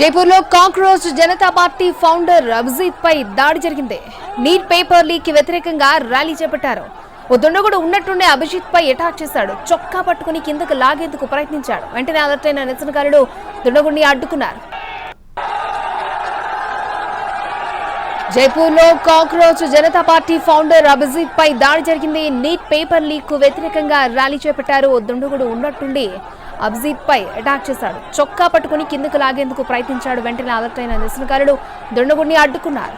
జైపూర్లో cockroach Janata party founder Abhijit పై దాడి జరిగింది. నీట్ పేపర్ లీక్ కి వ్యతిరేకంగా ర్యాలీ చేపట్టారు. ఓ దుండగుడు ఉన్నట్టుండే అభిజిత్ పై అటాక్ చేశాడు. చొక్కా పట్టుకుని కిందకు లాగేందుకు ప్రయత్నించాడు. వెంటనే అలర్ట్ అయిన నిరసనకారులు దుండగుడిని అడ్డుకున్నారు. జైపూర్లో cockroach Janata party founder Abhijit పై దాడి జరిగింది. నీట్ పేపర్ లీక్ కు వ్యతిరేకంగా ర్యాలీ చేపట్టారు. ఓ దుండగుడు ఉన్నట్టుండి అభిజిత్ పై అటాక్ చేశాడు. చొక్కా పట్టుకుని కిందకు లాగేందుకు ప్రయత్నించాడు. వెంటనే అలర్ట్ అయిన నిరసనకారులు దుండగుడిని అడ్డుకున్నారు.